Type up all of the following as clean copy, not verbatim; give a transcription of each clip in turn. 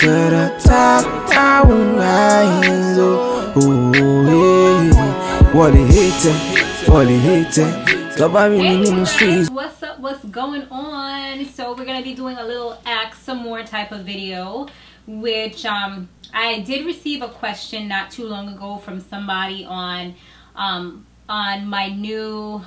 to the top, I won't rise. Oh, yeah. What they hate Hey guys, what's up, what's going on? So we're gonna be doing a little ask some more type of video, which I did receive a question not too long ago from somebody on my new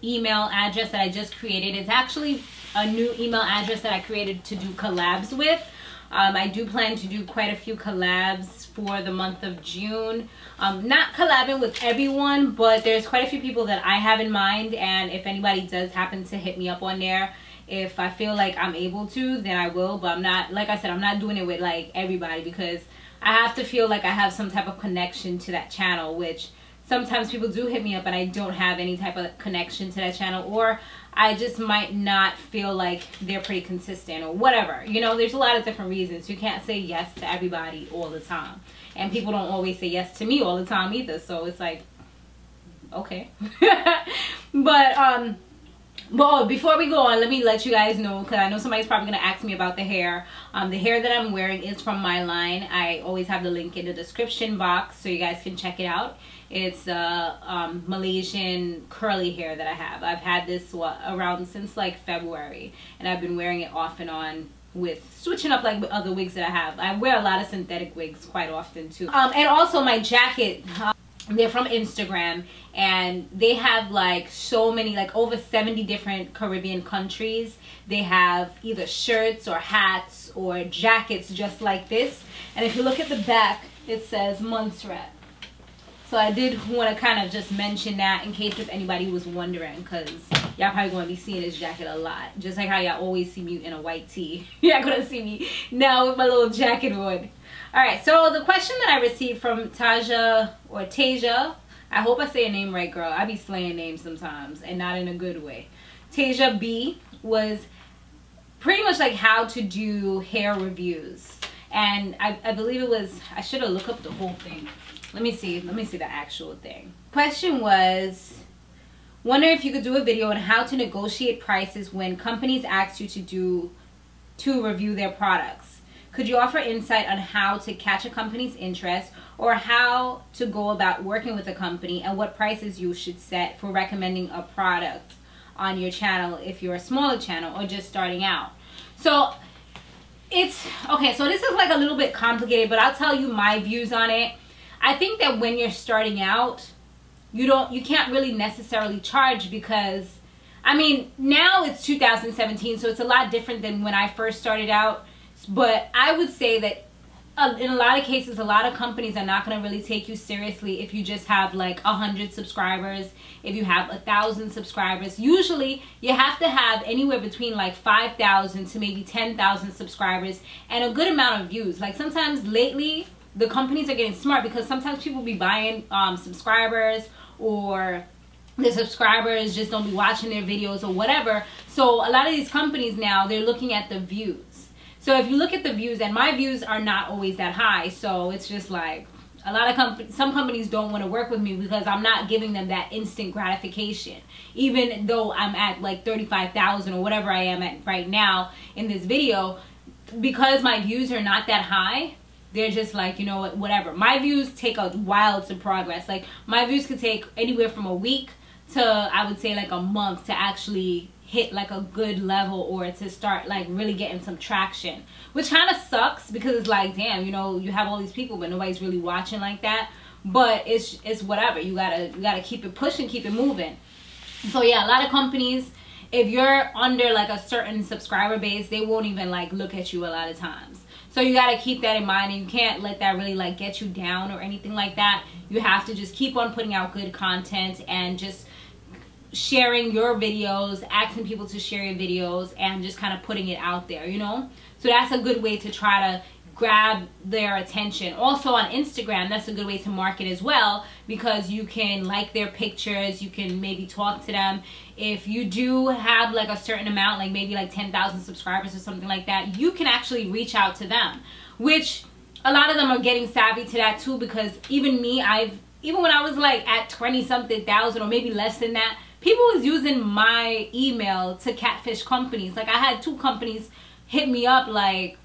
email address that I just created. It's actually a new email address that I created to do collabs with. I do plan to do quite a few collabs for the month of June. Not collabing with everyone, but there's quite a few people that I have in mind, and if anybody does happen to hit me up on there, if I feel like I'm able to, then I will. But I'm not, like I said, I'm not doing it with like everybody, because I have to feel like I have some type of connection to that channel, which sometimes people do hit me up and I don't have any type of connection to that channel, or I just might not feel like they're pretty consistent or whatever. You know, there's a lot of different reasons. You can't say yes to everybody all the time. And people don't always say yes to me all the time either. So it's like, okay. But before we go on, let me let you guys know, because I know somebody's probably going to ask me about the hair. The hair that I'm wearing is from my line. I always have the link in the description box so you guys can check it out. It's Malaysian curly hair that I have. I've had this around since like February, and I've been wearing it off and on, with switching up like with other wigs that I have. I wear a lot of synthetic wigs quite often too. And also my jacket, they're from Instagram, and they have like so many, like over 70 different Caribbean countries. They have either shirts or hats or jackets just like this. And if you look at the back, it says Montserrat. So I did want to kind of just mention that in case if anybody was wondering, because y'all probably going to be seeing this jacket a lot. Just like how y'all always see me in a white tee. Y'all going to see me now with my little jacket on. Alright, so the question that I received from Taja, or Tasia, I hope I say your name right, girl. I be slaying names sometimes, and not in a good way. Tasia B was pretty much like how to do hair reviews. And I believe it was, I should have looked up the whole thing. Let me see the actual thing. Question was, wonder if you could do a video on how to negotiate prices when companies ask you to review their products. Could you offer insight on how to catch a company's interest, or how to go about working with a company, and what prices you should set for recommending a product on your channel if you're a smaller channel or just starting out? So it's okay, so this is like a little bit complicated, but I'll tell you my views on it. I think that when you're starting out, you can't really necessarily charge, because I mean, now it's 2017, so it's a lot different than when I first started out. But I would say that in a lot of cases, a lot of companies are not going to really take you seriously if you just have like 100 subscribers, if you have 1,000 subscribers. Usually you have to have anywhere between like 5,000 to maybe 10,000 subscribers and a good amount of views. Like sometimes lately, the companies are getting smart, because sometimes people be buying subscribers, or the subscribers just don't be watching their videos or whatever. So a lot of these companies now, they're looking at the views. So if you look at the views, and my views are not always that high, so it's just like a lot of some companies don't want to work with me because I'm not giving them that instant gratification. Even though I'm at like 35,000 or whatever I am at right now in this video, because my views are not that high, they're just like, you know what, whatever. My views take a while to progress. Like my views could take anywhere from a week to, I would say, like a month to actually hit like a good level, or to start like really getting some traction, which kind of sucks, because it's like, damn, you know, you have all these people but nobody's really watching like that. But it's whatever. You gotta keep it pushing, keep it moving. So yeah, a lot of companies, if you're under like a certain subscriber base, they won't even like look at you a lot of times. So you got to keep that in mind, and you can't let that really like get you down or anything like that. You have to just keep on putting out good content, and just sharing your videos, asking people to share your videos, and just kind of putting it out there, you know? So that's a good way to try to grab their attention. Also on Instagram, that's a good way to market as well, because you can like their pictures, you can maybe talk to them. If you do have like a certain amount, like maybe like 10,000 subscribers or something like that, you can actually reach out to them, which a lot of them are getting savvy to that too, because even me, even when I was like at 20-something thousand or maybe less than that, people was using my email to catfish companies. Like I had 2 companies hit me up like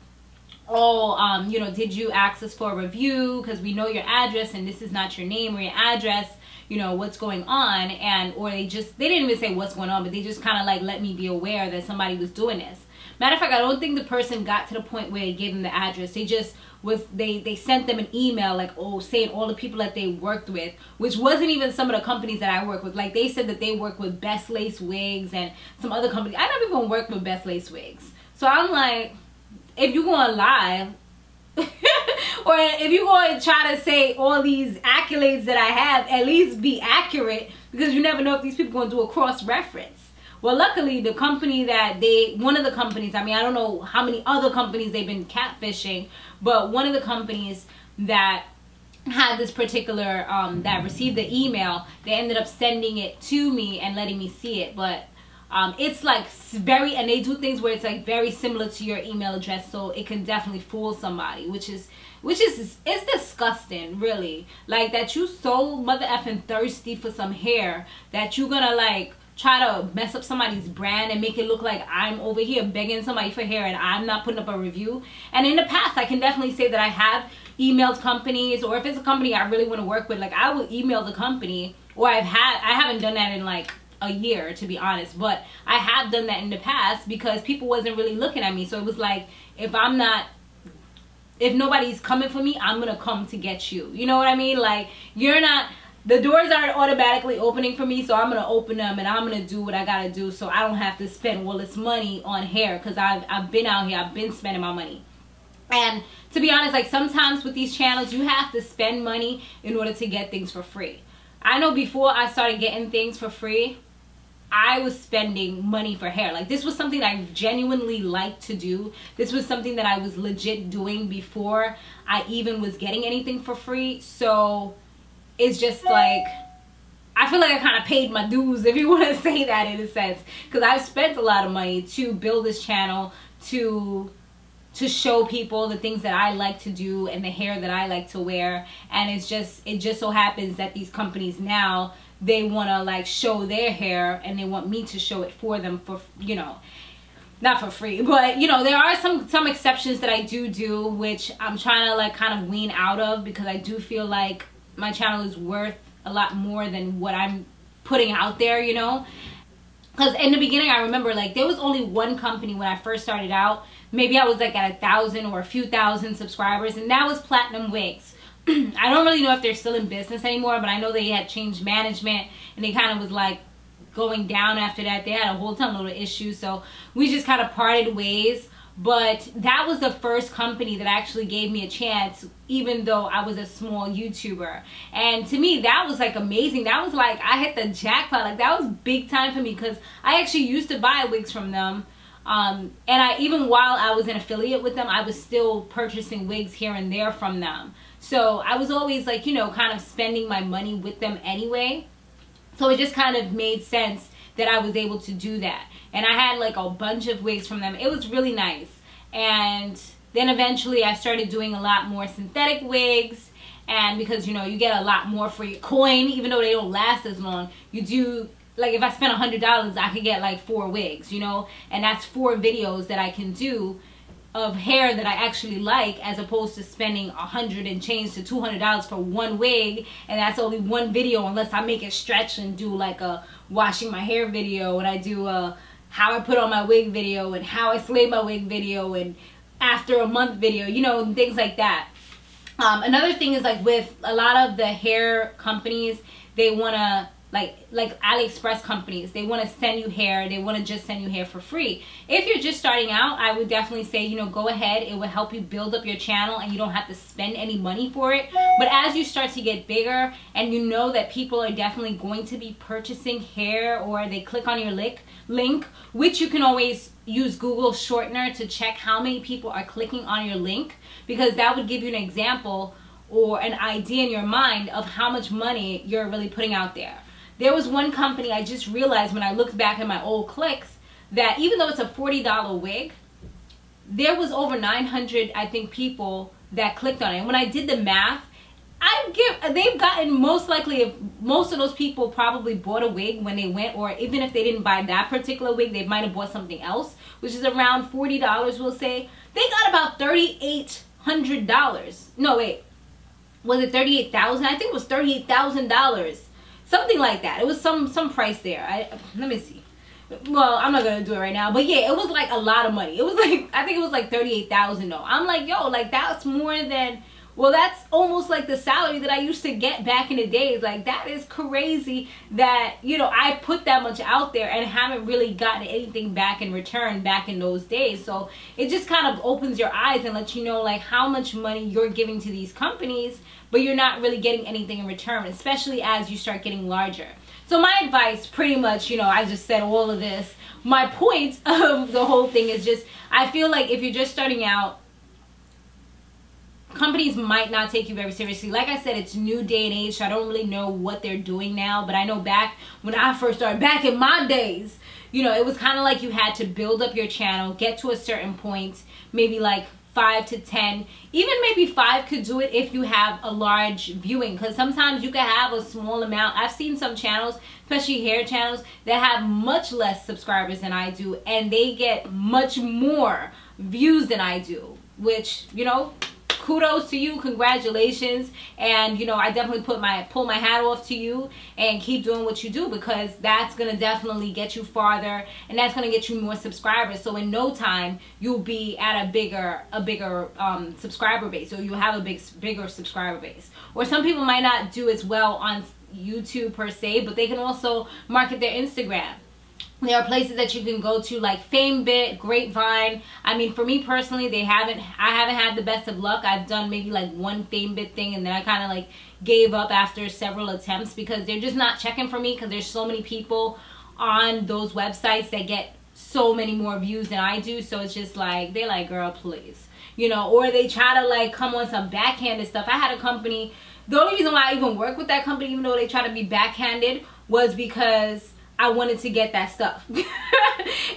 oh, you know, did you ask us for a review? Because we know your address and this is not your name or your address. You know, what's going on? And, or they didn't even say what's going on, but they just kind of like let me be aware that somebody was doing this. Matter of fact, I don't think the person got to the point where they gave them the address. They just they sent them an email like, oh, saying all the people that they worked with, which wasn't even some of the companies that I work with. Like, they said that they work with Best Lace Wigs and some other companies. I never even worked with Best Lace Wigs. So I'm like, if you're going to lie, or if you're going to try to say all these accolades that I have, at least be accurate, because you never know if these people are going to do a cross-reference. Well, luckily, the company that one of the companies, I mean, I don't know how many other companies they've been catfishing, but one of the companies that had this particular, that received the email, they ended up sending it to me and letting me see it. But it's like very, and they do things where it's like very similar to your email address, so it can definitely fool somebody, which is it's disgusting, really. Like, that you so mother effing thirsty for some hair that you're gonna like try to mess up somebody's brand and make it look like I'm over here begging somebody for hair and I'm not putting up a review. And in the past, I can definitely say that I have emailed companies, or if it's a company I really want to work with, like, I will email the company, or I haven't done that in like a year, to be honest, but I have done that in the past because people wasn't really looking at me. So it was like, if nobody's coming for me, I'm gonna come to get you. You know what I mean? Like, the doors aren't automatically opening for me, so I'm gonna open them and I'm gonna do what I gotta do, so I don't have to spend all this money on hair, because I've been out here, I've been spending my money. And to be honest, like, sometimes with these channels, you have to spend money in order to get things for free. I know before I started getting things for free, I was spending money for hair. Like, this was something I genuinely liked to do. This was something that I was legit doing before I even was getting anything for free. So it's just like, I feel like I kind of paid my dues, if you want to say that in a sense, because I've spent a lot of money to build this channel, to show people the things that I like to do and the hair that I like to wear. And it just so happens that these companies now, they want to like show their hair and they want me to show it for them for, you know, not for free, but you know, there are some exceptions that I do, which I'm trying to like kind of wean out of, because I do feel like my channel is worth a lot more than what I'm putting out there, you know. Because in the beginning, I remember like there was only one company when I first started out. Maybe I was like at 1,000 or a few thousand subscribers, and that was Platinum Wigs. I don't really know if they're still in business anymore, but I know they had changed management and they kind of was like going down after that. They had a whole ton of issues, so we just kind of parted ways. But that was the first company that actually gave me a chance, even though I was a small YouTuber. And to me, that was like amazing. That was like, I hit the jackpot. Like, that was big time for me, because I actually used to buy wigs from them. And even while I was an affiliate with them, I was still purchasing wigs here and there from them. So I was always like, you know, kind of spending my money with them anyway. So it just kind of made sense that I was able to do that. And I had like a bunch of wigs from them. It was really nice. And then eventually I started doing a lot more synthetic wigs. And because, you know, you get a lot more for your coin, even though they don't last as long. You do, like, if I spend $100, I could get like 4 wigs, you know. And that's 4 videos that I can do of hair that I actually like, as opposed to spending $100 and change to $200 for one wig, and that's only one video, unless I make it stretch and do like a washing my hair video, and I do a how I put on my wig video, and how I slay my wig video, and after a month video, you know, and things like that. Another thing is, like, with a lot of the hair companies, they want to like AliExpress companies, they want to send you hair, they want to just send you hair for free. If you're just starting out, I would definitely say, you know, go ahead. It will help you build up your channel and you don't have to spend any money for it. But as you start to get bigger and you know that people are definitely going to be purchasing hair, or they click on your link, which you can always use Google Shortener to check how many people are clicking on your link, because that would give you an example or an idea in your mind of how much money you're really putting out there. There was one company, I just realized when I looked back at my old clicks, that even though it's a $40 wig, there was over 900, I think, people that clicked on it. And when I did the math, they've gotten, most likely, if most of those people probably bought a wig when they went, or even if they didn't buy that particular wig, they might have bought something else, which is around $40, we'll say. They got about $3,800. No, wait, was it $38,000? I think it was $38,000, something like that. It was some price there. Let me see. Well, I'm not gonna do it right now, but yeah, it was like a lot of money. It was like, I think it was like $38,000 though. I'm like, yo, like that's more than, well, that's almost like the salary that I used to get back in the days. Like, that is crazy that, you know, I put that much out there and haven't really gotten anything back in return back in those days. So it just kind of opens your eyes and lets you know, like, how much money you're giving to these companies, but you're not really getting anything in return, especially as you start getting larger. So my advice, pretty much, you know, I just said all of this. My point of the whole thing is just, I feel like if you're just starting out, companies might not take you very seriously. Like I said, it's new day and age, so I don't really know what they're doing now. But I know back when I first started, back in my days, you know, it was kind of like you had to build up your channel, get to a certain point, maybe like 5 to 10, even maybe 5 could do it if you have a large viewing, because sometimes you can have a small amount. I've seen some channels, especially hair channels, that have much less subscribers than I do, and they get much more views than I do, which, you know, kudos to you, congratulations. And, you know, I definitely pull my hat off to you, and keep doing what you do, because that's gonna definitely get you farther, and that's gonna get you more subscribers. So in no time you'll be at a bigger subscriber base, or you'll have a bigger subscriber base. Or some people might not do as well on YouTube per se, but they can also market their Instagram. There are places that you can go to, like FameBit, Grapevine. I mean, for me personally, I haven't had the best of luck. I've done maybe like one FameBit thing, and then I kind of like gave up after several attempts, because they're just not checking for me, because there's so many people on those websites that get so many more views than I do. So it's just like, they're like, girl, please, you know. Or they try to like come on some backhanded stuff. I had a company, the only reason why I even worked with that company, even though they try to be backhanded, was because I wanted to get that stuff. And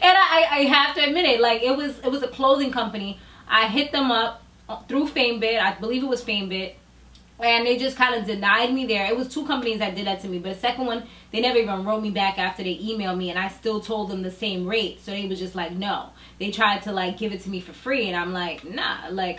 I have to admit it, like, it was a clothing company. I hit them up through FameBit, I believe it was FameBit, and they just kind of denied me there. It was 2 companies that did that to me, but the second one, they never even wrote me back after they emailed me, and I still told them the same rate. So they was just like, no. They tried to like give it to me for free, and I'm like, nah, like,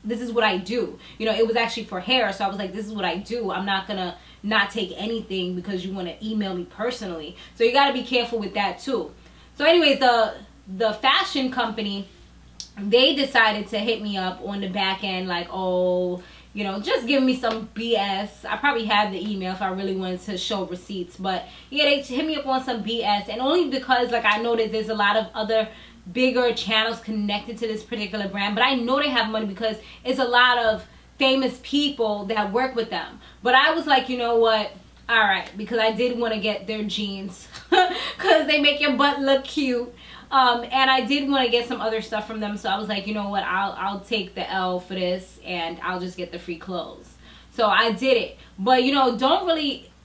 this is what I do. You know, it was actually for hair, so I was like, this is what I do. I'm not gonna not take anything because you want to email me personally. So you got to be careful with that too. So anyways, the fashion company, they decided to hit me up on the back end, like, oh, you know, just give me some BS. I probably have the email if I really wanted to show receipts, but yeah, they hit me up on some BS, and only because, like, I know that there's a lot of other bigger channels connected to this particular brand, but I know they have money because it's a lot of famous people that work with them. But I was like, you know what, all right, because I did want to get their jeans because they make your butt look cute, and I did want to get some other stuff from them. So I was like, you know what, I'll take the L for this, and I'll just get the free clothes. So I did it. But, you know,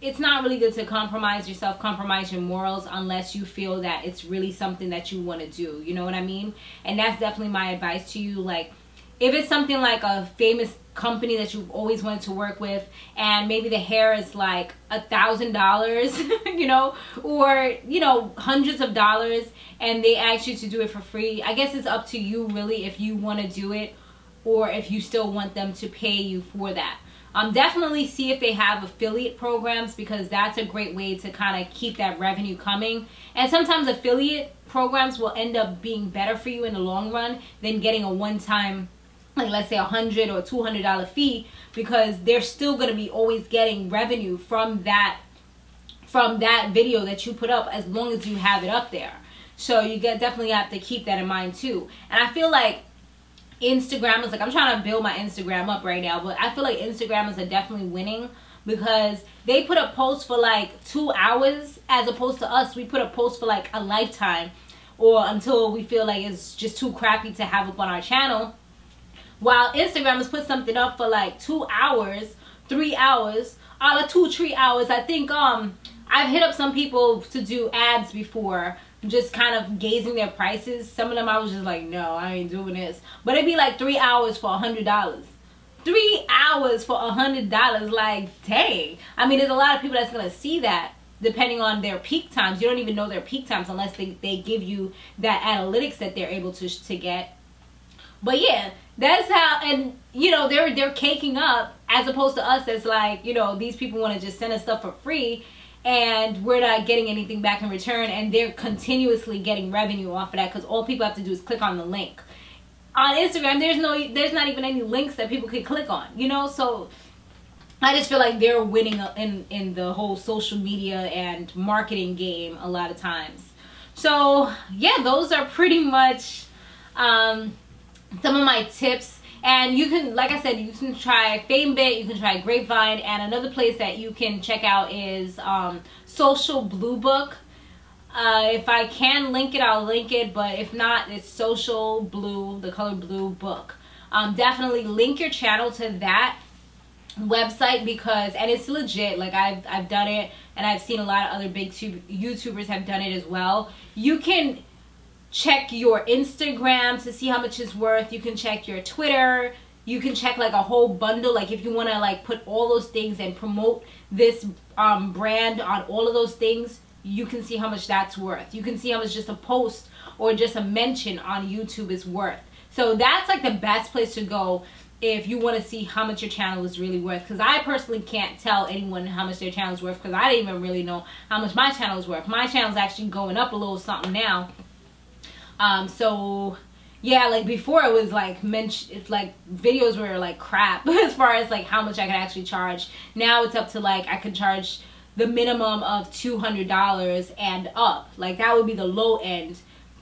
it's not really good to compromise yourself, compromise your morals, unless you feel that it's really something that you want to do. You know what I mean? And that's definitely my advice to you. Like, if it's something like a famous company that you've always wanted to work with, and maybe the hair is like $1,000, you know, or, you know, hundreds of dollars, and they ask you to do it for free, I guess it's up to you really if you want to do it, or if you still want them to pay you for that. Definitely see if they have affiliate programs, because that's a great way to kind of keep that revenue coming. And sometimes affiliate programs will end up being better for you in the long run than getting a one-time, like, let's say $100 or $200 fee, because they're still going to be always getting revenue from that video that you put up, as long as you have it up there. So you definitely have to keep that in mind too. And I feel like Instagram is, like, I'm trying to build my Instagram up right now, but I feel like Instagrammers are definitely winning, because they put up posts for like 2 hours, as opposed to us, we put up posts for like a lifetime, or until we feel like it's just too crappy to have up on our channel. While Instagrammers put something up for like 2 hours, 3 hours, 2-3 hours. I think I've hit up some people to do ads before, just kind of gauging their prices. Some of them I was just like, no, I ain't doing this. But it'd be like 3 hours for $100. 3 hours for $100. Like, dang. I mean, there's a lot of people that's gonna see that depending on their peak times. You don't even know their peak times unless they give you that analytics that they're able to get. But yeah, that's how, and you know, they're caking up, as opposed to us that's like, you know, these people want to just send us stuff for free and we're not getting anything back in return, and they're continuously getting revenue off of that because all people have to do is click on the link. On Instagram, there's not even any links that people can click on, you know. So I just feel like they're winning in the whole social media and marketing game a lot of times. So yeah, those are pretty much some of my tips. And you can, like I said, you can try FameBit, you can try Grapevine, and another place that you can check out is Social Blue Book. If I can link it, I'll link it, but if not, it's Social Blue, the color blue book. Definitely link your channel to that website because, and it's legit. Like I've done it, and I've seen a lot of other big YouTubers have done it as well. You can check your Instagram to see how much it's worth. You can check your Twitter. You can check like a whole bundle. Like if you want to like put all those things and promote this brand on all of those things, you can see how much that's worth. You can see how much just a post or just a mention on YouTube is worth. So that's like the best place to go if you want to see how much your channel is really worth. Because I personally can't tell anyone how much their channel is worth because I didn't even really know how much my channel is worth. My channel is actually going up a little something now. So yeah, like before it was like it's like videos were like crap as far as like how much I could actually charge. Now it's up to like I could charge the minimum of $200 and up. Like that would be the low end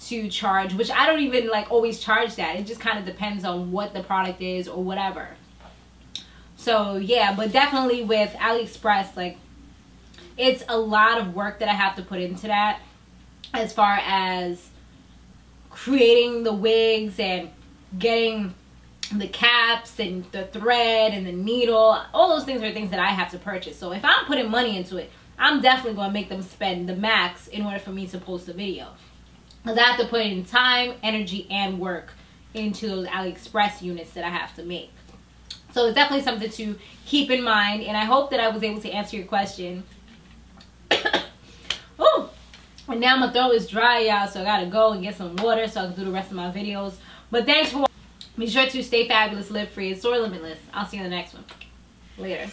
to charge, which I don't even like always charge that. It just kind of depends on what the product is or whatever. So yeah, but definitely with AliExpress, like it's a lot of work that I have to put into that as far as creating the wigs and getting the caps and the thread and the needle. All those things are things that I have to purchase. So if I'm putting money into it, I'm definitely going to make them spend the max in order for me to post a video. Because I have to put in time, energy, and work into those AliExpress units that I have to make. So it's definitely something to keep in mind. And I hope that I was able to answer your question. Oh, and now my throat is dry, y'all. So I got to go and get some water so I can do the rest of my videos. But thanks for watching. Be sure to stay fabulous, live free, and soar limitless. I'll see you in the next one. Later.